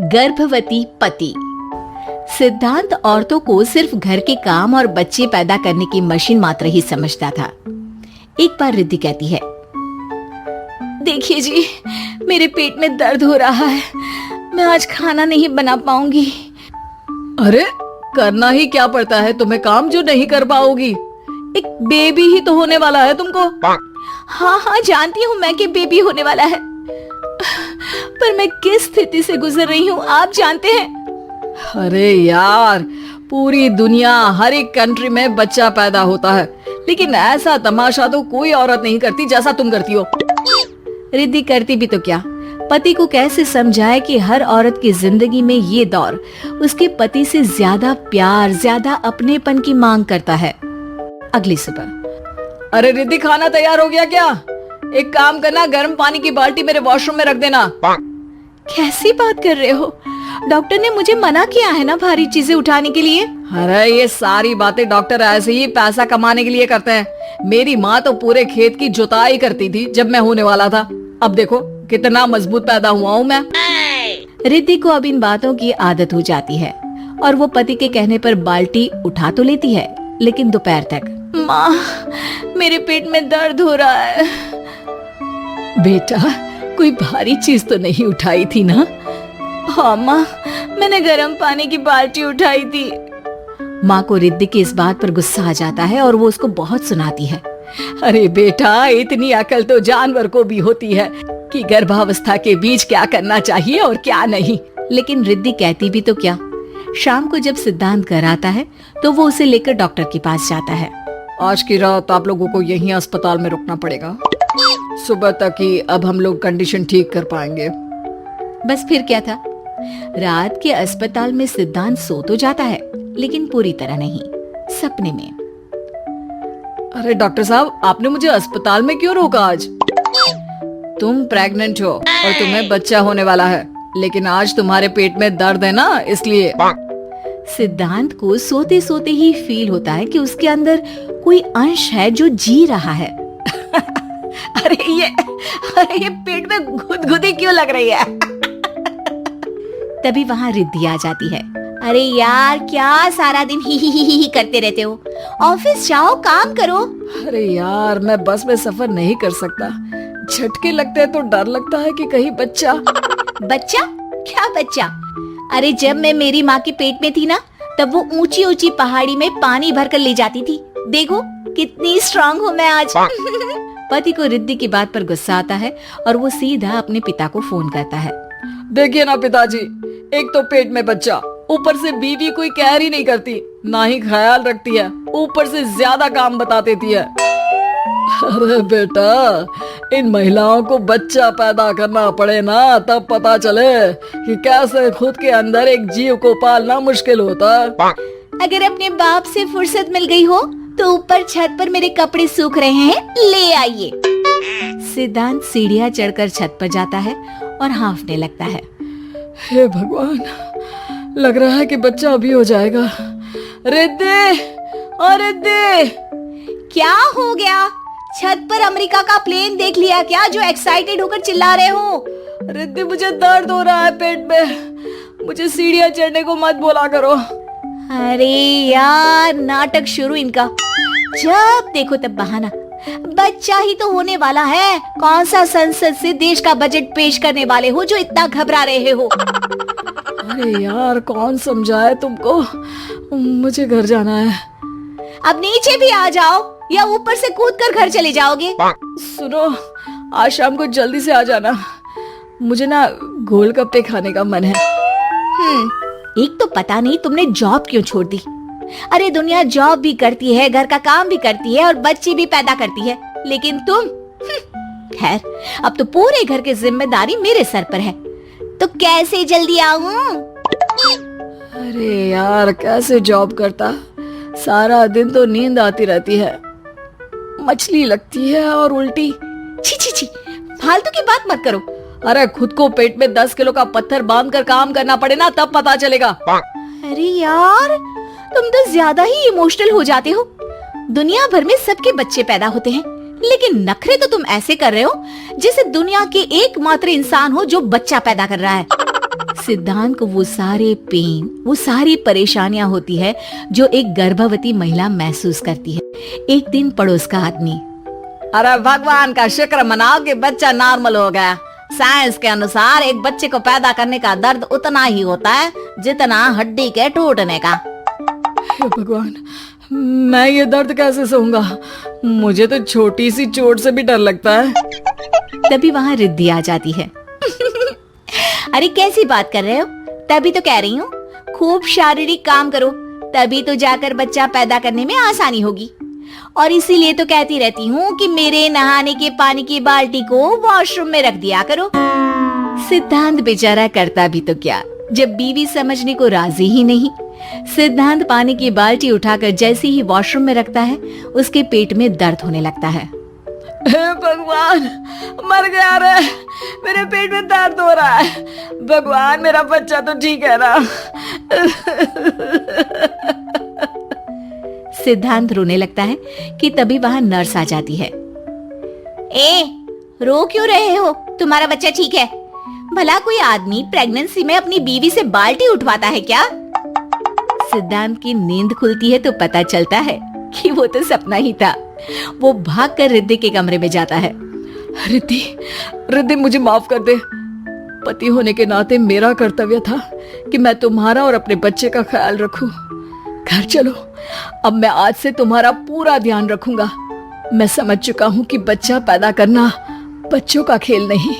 गर्भवती पति। सिद्धांत औरतों को सिर्फ घर के काम और बच्चे पैदा करने की मशीन मात्र ही समझता था। एक बार रिद्धि कहती है, देखिए जी, मेरे पेट में दर्द हो रहा है, मैं आज खाना नहीं बना पाऊंगी। अरे करना ही क्या पड़ता है तुम्हें काम जो नहीं कर पाओगी? एक बेबी ही तो होने वाला है तुमको। हाँ हाँ जानती हूँ मैं कि बेबी होने वाला है, पर मैं किस स्थिति से गुजर रही हूँ आप जानते हैं। अरे यार, पूरी दुनिया हर एक कंट्री में बच्चा पैदा होता है, लेकिन ऐसा तमाशा तो कोई औरत नहीं करती जैसा तुम करती हो। रिद्धि करती भी तो क्या, पति को कैसे समझाए कि हर औरत की जिंदगी में ये दौर उसके पति से ज्यादा प्यार, ज्यादा अपनेपन की मांग करता है। अगली सुबह, अरे रिद्धि, खाना तैयार हो गया क्या? एक काम करना, गर्म पानी की बाल्टी मेरे वॉशरूम में रख देना। कैसी बात कर रहे हो? डॉक्टर ने मुझे मना किया है ना भारी चीजें उठाने के लिए। अरे ये सारी बातें डॉक्टर ऐसे ही पैसा कमाने के लिए करते हैं। मेरी माँ तो पूरे खेत की जुताई करती थी जब मैं होने वाला था। अब देखो कितना मजबूत पैदा हुआ हूँ मैं। रिद्धि को अब इन बातों की आदत हो जाती है और वो पति के कहने पर बाल्टी उठा तो लेती है, लेकिन दोपहर तक। माँ, मेरे पेट में दर्द हो रहा है। बेटा, कोई भारी चीज तो नहीं उठाई थी ना? हाँ माँ, मैंने गर्म पानी की बाल्टी उठाई थी। माँ को रिद्धि की इस बात पर गुस्सा आ जाता है और वो उसको बहुत सुनाती है। अरे बेटा, इतनी अकल तो जानवर को भी होती है कि गर्भावस्था के बीच क्या करना चाहिए और क्या नहीं। लेकिन रिद्धि कहती भी तो क्या। शाम को जब सिद्धांत घर आता है तो वो उसे लेकर डॉक्टर के पास जाता है। आज की रात आप लोगों को यहीं अस्पताल में रुकना पड़ेगा, सुबह तक ही अब हम लोग कंडीशन ठीक कर पाएंगे। बस फिर क्या था, रात के अस्पताल में सिद्धांत सो तो जाता है, लेकिन पूरी तरह नहीं, सपने में। अरे डॉक्टर साहब, आपने मुझे अस्पताल में क्यों रोका आज? तुम प्रेग्नेंट हो और तुम्हें बच्चा होने वाला है, लेकिन आज तुम्हारे पेट में दर्द है ना, इसलिए। सिद्धांत को सोते सोते ही फील होता है कि उसके अंदर कोई अंश है जो जी रहा है। अरे ये पेट में गुदगुदी क्यों लग रही है? तभी वहाँ रिद्धि आ जाती है। अरे यार, क्या सारा दिन ही करते रहते हो? ऑफिस जाओ, काम करो। अरे यार, मैं बस में सफर नहीं कर सकता, झटके लगते हैं तो डर लगता है कि कहीं बच्चा। बच्चा? क्या बच्चा? अरे जब मैं मेरी माँ के पेट में थी ना, तब वो ऊंची ऊंची पहाड़ी में पानी भर कर ले जाती थी। देखो कितनी स्ट्रांग हूँ मैं आज। पति को रिद्धि की बात पर गुस्सा आता है और वो सीधा अपने पिता को फोन करता है। देखिए ना पिताजी, एक तो पेट में बच्चा, ऊपर से बीवी कोई कहर ही नहीं करती, ना ही ख्याल रखती है, ऊपर से ज्यादा काम बता देती है। अरे बेटा, इन महिलाओं को बच्चा पैदा करना पड़े ना, तब पता चले कि कैसे खुद के अंदर एक जीव को पालना मुश्किल होता है। अगर अपने बाप से फुर्सत मिल गई हो तो ऊपर छत पर मेरे कपड़े सूख रहे हैं, ले आइए। सिद्धांत सीढ़ियां चढ़कर छत पर जाता है और हाँफने लगता है। हे भगवान, लग रहा है कि बच्चा अभी हो जाएगा। रिद्धि, और रिद्धि, क्या हो गया? छत पर अमेरिका का प्लेन देख लिया क्या जो एक्साइटेड होकर चिल्ला रहे हो? रिद्धि, मुझे दर्द हो रहा है पेट में, मुझे सीढ़ियां चढ़ने को मत बोला करो। अरे यार, नाटक शुरू इनका, जब देखो तब बहाना। बच्चा ही तो होने वाला है, कौन सा संसद से देश का बजट पेश करने वाले हो जो इतना घबरा रहे हो? अरे यार, कौन समझाए तुमको, मुझे घर जाना है। अब नीचे भी आ जाओ या ऊपर से कूदकर घर चले जाओगे? सुनो, आज शाम को जल्दी से आ जाना, मुझे ना गोलगप्पे खाने का मन है। एक तो पता नहीं तुमने जॉब क्यों छोड़ दी। अरे दुनिया जॉब भी करती है, घर का काम भी करती है और बच्चे भी पैदा करती है, लेकिन तुम। खैर, अब तो पूरे घर की जिम्मेदारी मेरे सर पर है, तो कैसे जल्दी आऊं? अरे यार, कैसे जॉब करता, सारा दिन तो नींद आती रहती है, मछली लगती है और उल्टी। छी छी छी, फालतू की बात मत करो। अरे खुद को पेट में 10 किलो का पत्थर बांध कर काम करना पड़े ना, तब पता चलेगा। अरे यार, तुम तो ज्यादा ही इमोशनल हो जाते हो। दुनिया भर में सबके बच्चे पैदा होते हैं, लेकिन नखरे तो तुम ऐसे कर रहे हो जैसे दुनिया के एकमात्र इंसान हो जो बच्चा पैदा कर रहा है। सिद्धांत को वो सारी परेशानियां होती है जो एक गर्भवती महिला महसूस करती है। एक दिन पड़ोस का आदमी, अरे भगवान का शुक्र मनाओ कि बच्चा नॉर्मल हो गया। साइंस के अनुसार एक बच्चे को पैदा करने का दर्द उतना ही होता है जितना हड्डी के टूटने का। हे भगवान, मैं ये दर्द कैसे सहूंगा? मुझे तो छोटी सी चोट से भी डर लगता है। तभी वहां रिद्धि आ जाती है। अरे कैसी बात कर रहे हो? तभी तो कह रही हूँ, खूब शारीरिक काम करो, तभी तो जाकर बच्चा पैदा करने में आसानी होगी। और इसीलिए तो कहती रहती हूँ कि मेरे नहाने के पानी की बाल्टी को वॉशरूम में रख दिया करो। सिद्धांत बेचारा करता भी तो क्या, जब बीवी समझने को राजी ही नहीं। सिद्धांत पानी की बाल्टी उठाकर जैसे ही वॉशरूम में रखता है, उसके पेट में दर्द होने लगता है। हे भगवान, मर गया रे, मेरे पेट में दर्द हो रहा है। भगवान, मेरा बच्चा तो ठीक है ना? सिद्धांत रोने लगता है कि तभी वहां नर्स आ जाती है। ए, रो क्यों रहे हो? तुम्हारा बच्चा ठीक है? भला कोई आदमी प्रेगनेंसी में अपनी बीवी से बाल्टी उठवाता है क्या? सिद्धांत की नींद खुलती है तो पता चलता है कि वो तो सपना ही था। वो भागकर रिद्धि के कमरे में जाता है। रिद्धि, मुझे माफ कर दे। पति होने के नाते मेरा कर्तव्य था कि मैं तुम्हारा और अपने बच्चे का ख्याल रखूं। घर चलो, अब मैं आज से तुम्हारा पूरा ध्यान रखूंगा। मैं समझ चुका हूं कि बच्चा पैदा करना बच्चों का खेल नहीं,